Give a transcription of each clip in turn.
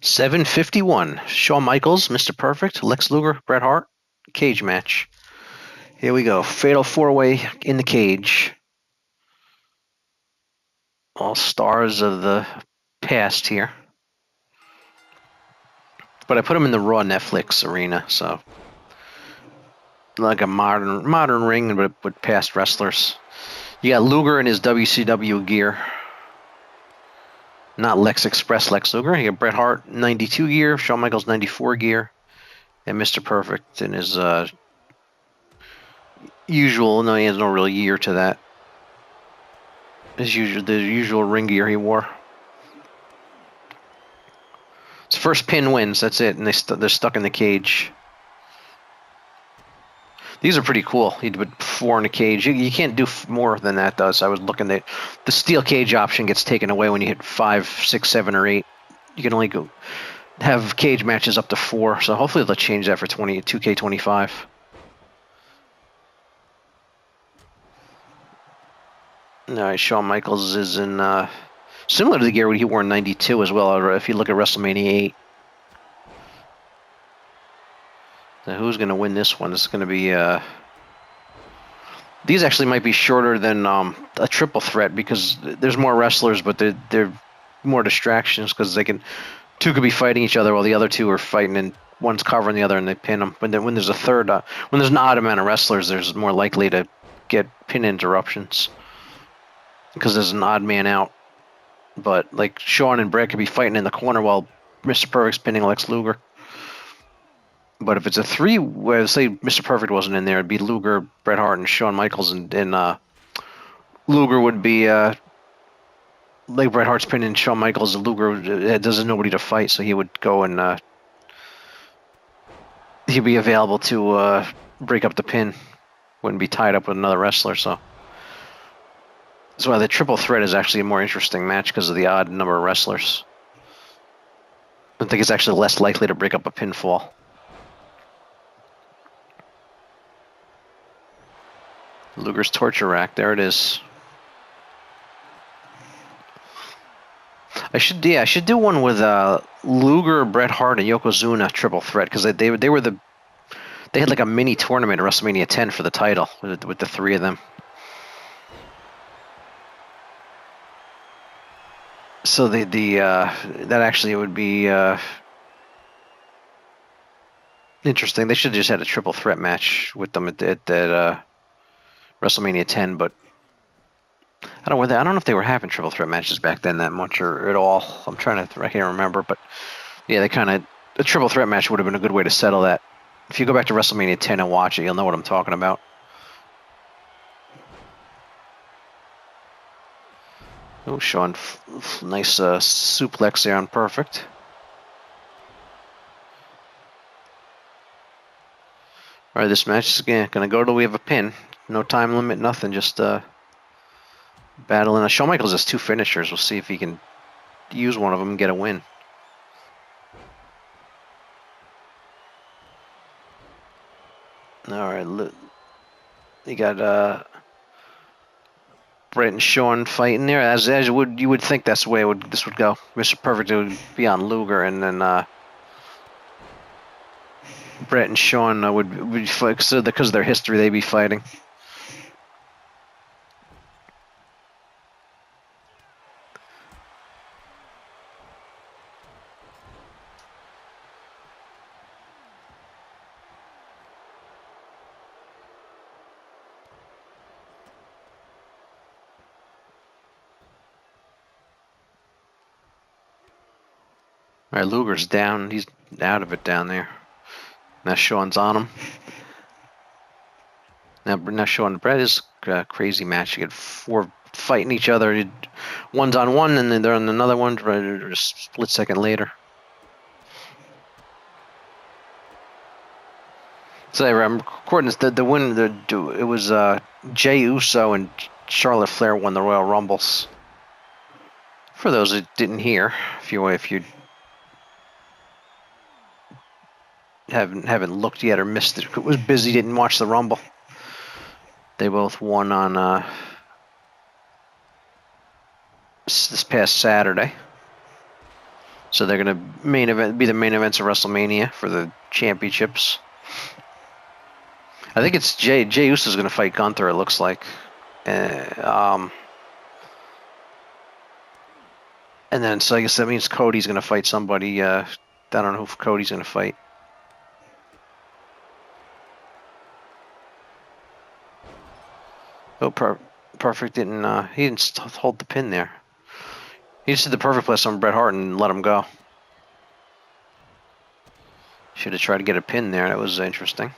7:51. Shawn Michaels, Mr. Perfect, Lex Luger, Bret Hart, cage match. Here we go. Fatal four-way in the cage. All stars of the past here. But I put them in the Raw Netflix arena, so like a modern ring, but with past wrestlers. You got Luger in his WCW gear. Not Lex Express Lex Luger. You got Bret Hart 92 gear, Shawn Michaels 94 gear, and Mr. Perfect in his usual. No, he has no real year to that. His usual ring gear he wore. His first pin wins. That's it, and they're stuck in the cage. These are pretty cool. He put 4 in the cage. You can't do more than that, though. So I was looking at the steel cage option gets taken away when you hit 5, 6, 7, or 8. You can only go have cage matches up to 4. So hopefully they'll change that for 2K25. All right, Shawn Michaels is in similar to the gear he wore in '92 as well. If you look at WrestleMania 8. So who's going to win this one? It's going to be. These actually might be shorter than a triple threat because there's more wrestlers, but they're more distractions because two could be fighting each other while the other two are fighting, and one's covering the other and they pin them. But then when there's a third, when there's an odd amount of wrestlers, there's more likely to get pin interruptions because there's an odd man out. But like Shawn and Bret could be fighting in the corner while Mr. Perfect's pinning Lex Luger. But if it's a 3, where say Mr. Perfect wasn't in there, it'd be Luger, Bret Hart, and Shawn Michaels, and Luger would be like Bret Hart's pinning Shawn Michaels. Luger doesn't nobody to fight, so he would go and he'd be available to break up the pin. Wouldn't be tied up with another wrestler, so that's why the triple threat is actually a more interesting match because of the odd number of wrestlers. I think it's actually less likely to break up a pinfall. Luger's torture rack. There it is. I should do one with Luger, Bret Hart, and Yokozuna triple threat because they had like a mini tournament at WrestleMania 10 for the title with the 3 of them. So that actually would be interesting. They should have just had a triple threat match with them at WrestleMania 10, but I don't know if they were having triple threat matches back then that much or at all. I can't remember, but yeah, a triple threat match would have been a good way to settle that. If you go back to WrestleMania 10 and watch it, you'll know what I'm talking about. Oh, Shawn, nice suplex there on Perfect. All right, this match is going to go till we have a pin. No time limit, nothing. Just battling. Shawn Michaels has 2 finishers. We'll see if he can use one of them and get a win. All right, you got Bret and Shawn fighting there. As you would think that's the way this would go. Mr. Perfect would be on Luger, and then Bret and Shawn would fight because of their history. They'd be fighting. All right, Luger's down. He's out of it down there. Now Shawn's on him. Now Shawn and Bret is a crazy match. You get 4 fighting each other. One's on one, and then they're on another one a split second later. So I'm recording this. The win. It was Jey Uso and Charlotte Flair won the Royal Rumbles. For those that didn't hear, if you haven't looked yet or missed it, was busy, didn't watch the Rumble. They both won on this past Saturday. So they're gonna be the main events of WrestleMania for the championships. I think it's Jey Uso's gonna fight Gunther. It looks like. And then so I guess that means Cody's gonna fight somebody. I don't know who Cody's gonna fight. Oh, Perfect didn't. He didn't hold the pin there. He just did the perfect place on Bret Hart and let him go. Should have tried to get a pin there. That was interesting.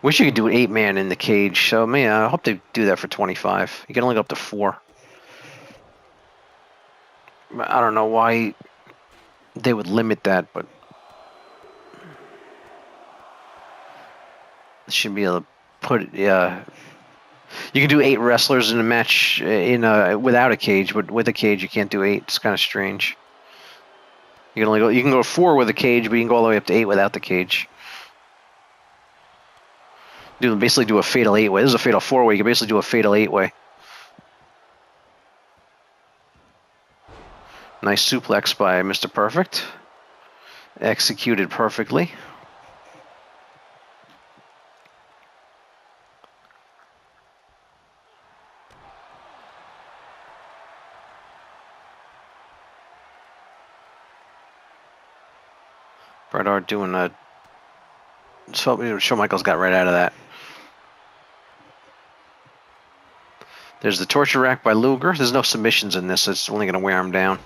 Wish you could do 8-man in the cage. So, man, I hope they do that for 25. You can only go up to 4. I don't know why they would limit that, but should be able to put it. Yeah, you can do 8 wrestlers in a match without a cage, but with a cage you can't do 8. It's kind of strange. You can only go. You can go 4 with a cage, but you can go all the way up to 8 without the cage. Basically do a fatal 8-way. This is a fatal 4-way. You can basically do a fatal 8-way. Nice suplex by Mr. Perfect. Executed perfectly. Bret Hart doing a... Shawn Michaels got right out of that. There's the torture rack by Luger. There's no submissions in this. It's only going to wear him down.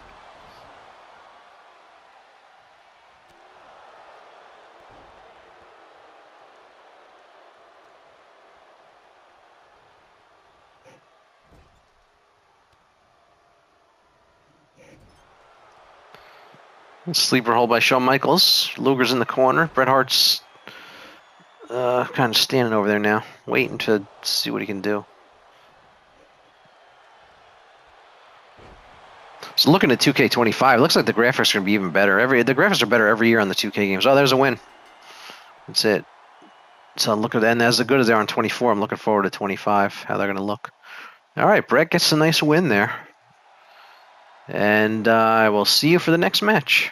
Sleeper hold by Shawn Michaels. Luger's in the corner. Bret Hart's kind of standing over there now, waiting to see what he can do. So looking at 2K25, it looks like the graphics are going to be even better. The graphics are better every year on the 2K games. Oh, there's a win. That's it. So I'm looking at that, and as good as they are on 24, I'm looking forward to 25, how they're going to look. All right, Bret gets a nice win there. And I will see you for the next match.